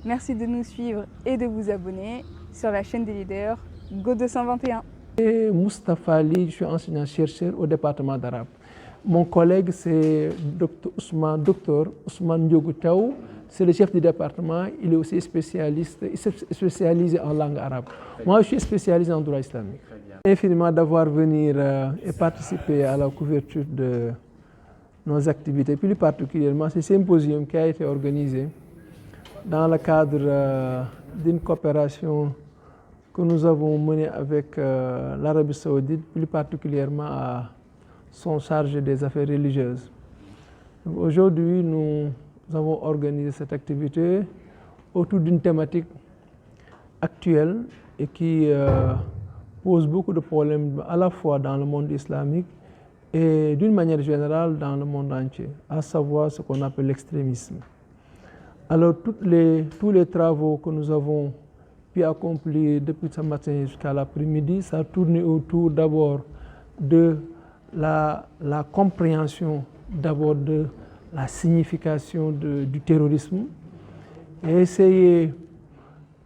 Merci de nous suivre et de vous abonner sur la chaîne des leaders Go 221. Moustapha Ali, je suis enseignant-chercheur au département d'arabe. Mon collègue, c'est Dr Ousmane Ndiogou Taou, c'est le chef du département, il est aussi spécialisé en langue arabe. Moi, je suis spécialisé en droit islamique. Infiniment d'avoir venu et participer à la couverture de nos activités, plus particulièrement ce symposium qui a été organisé dans le cadre d'une coopération que nous avons menée avec l'Arabie Saoudite, plus particulièrement à son chargé des affaires religieuses. Aujourd'hui, nous avons organisé cette activité autour d'une thématique actuelle et qui pose beaucoup de problèmes à la fois dans le monde islamique et d'une manière générale dans le monde entier, à savoir ce qu'on appelle l'extrémisme. Alors tous les travaux que nous avons pu accomplir depuis ce matin jusqu'à l'après-midi, ça a tourné autour d'abord de la compréhension d'abord de la signification du terrorisme et essayer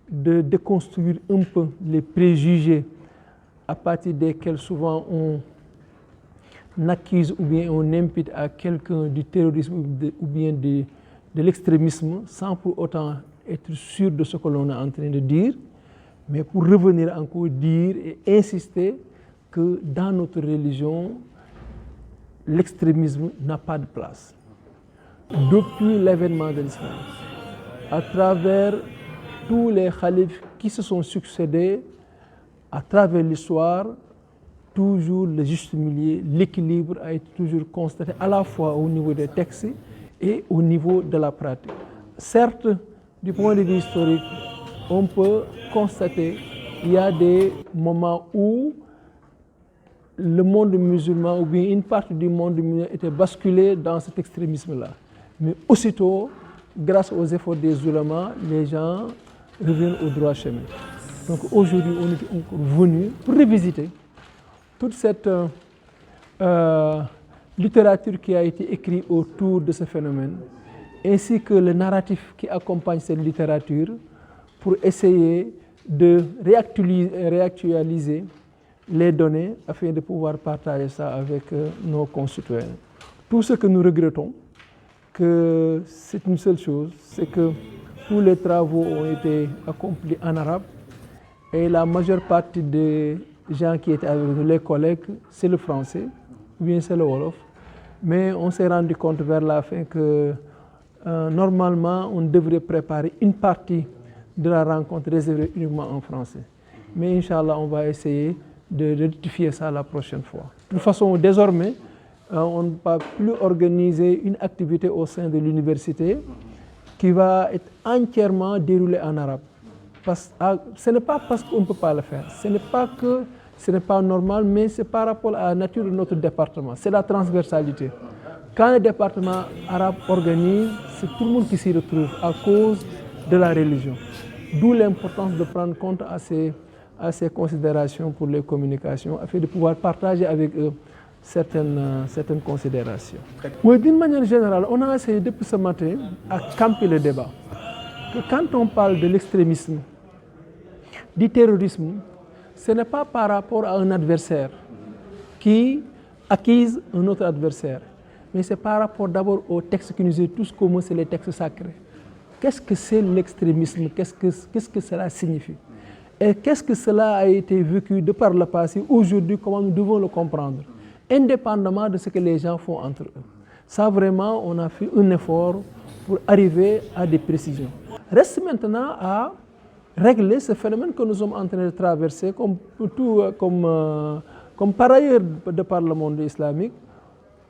de déconstruire un peu les préjugés à partir desquels souvent on accuse ou bien on impute à quelqu'un du terrorisme ou bien de l'extrémisme sans pour autant être sûr de ce que l'on est en train de dire, mais pour revenir encore dire et insister que dans notre religion, l'extrémisme n'a pas de place. Depuis l'avènement de l'islam, à travers tous les khalifes qui se sont succédés, à travers l'histoire, toujours le juste milieu, l'équilibre a été toujours constaté à la fois au niveau des textes et au niveau de la pratique. Certes, du point de vue historique, on peut constater qu'il y a des moments où le monde musulman ou bien une partie du monde musulman était basculé dans cet extrémisme-là. Mais aussitôt, grâce aux efforts des oulémas, les gens reviennent au droit chemin. Donc aujourd'hui, on est encore venu pour revisiter toute cette littérature qui a été écrite autour de ce phénomène, ainsi que le narratif qui accompagne cette littérature pour essayer de réactualiser les données afin de pouvoir partager ça avec nos concitoyens. Tout ce que nous regrettons, que c'est une seule chose, c'est que tous les travaux ont été accomplis en arabe et la majeure partie des gens qui étaient avec nous, les collègues, c'est le français ou bien c'est le wolof. Mais on s'est rendu compte vers la fin que normalement on devrait préparer une partie de la rencontre réservée uniquement en français. Mais Inch'Allah, on va essayer de rectifier ça la prochaine fois. De toute façon, désormais, on ne va plus organiser une activité au sein de l'université qui va être entièrement déroulée en arabe. Ce n'est pas parce qu'on ne peut pas le faire, ce n'est pas que ce n'est pas normal, mais c'est par rapport à la nature de notre département, c'est la transversalité. Quand le département arabe organise, c'est tout le monde qui s'y retrouve à cause de la religion. D'où l'importance de prendre compte à ces considérations pour les communications, afin de pouvoir partager avec eux certaines considérations. Oui, d'une manière générale, on a essayé depuis ce matin à camper le débat. Que quand on parle de l'extrémisme, du terrorisme, ce n'est pas par rapport à un adversaire qui accuse un autre adversaire, mais c'est par rapport d'abord aux textes qui nous est tous communs, c'est les textes sacrés. Qu'est-ce que c'est l'extrémisme? Qu'est-ce que cela signifie? Et qu'est-ce que cela a été vécu de par le passé? Aujourd'hui, comment nous devons le comprendre? Indépendamment de ce que les gens font entre eux. Ça, vraiment, on a fait un effort pour arriver à des précisions. Reste maintenant à régler ce phénomène que nous sommes en train de traverser, comme par ailleurs de par le monde islamique.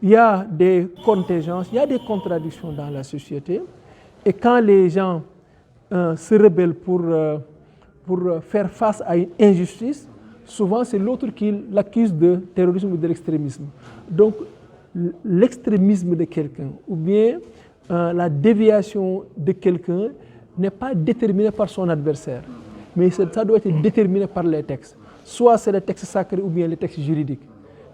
Il y a des contingences, il y a des contradictions dans la société. Et quand les gens se rebellent pour faire face à une injustice, souvent c'est l'autre qui l'accuse de terrorisme ou de l'extrémisme. Donc l'extrémisme de quelqu'un ou bien la déviation de quelqu'un n'est pas déterminé par son adversaire, mais ça doit être déterminé par les textes. Soit c'est les textes sacrés ou bien les textes juridiques.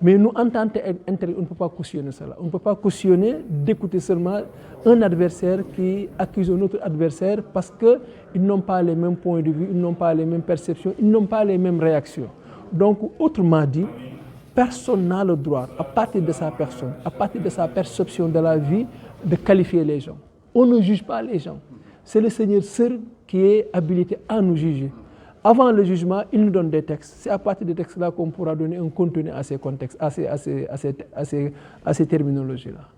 Mais nous, en tant qu'intérêt, on ne peut pas cautionner cela. On ne peut pas cautionner d'écouter seulement un adversaire qui accuse un autre adversaire parce qu'ils n'ont pas les mêmes points de vue, ils n'ont pas les mêmes perceptions, ils n'ont pas les mêmes réactions. Donc, autrement dit, personne n'a le droit, à partir de sa personne, à partir de sa perception de la vie, de qualifier les gens. On ne juge pas les gens. C'est le Seigneur seul qui est habilité à nous juger. Avant le jugement, il nous donne des textes. C'est à partir des textes-là qu'on pourra donner un contenu à ces contextes, à ces terminologies-là.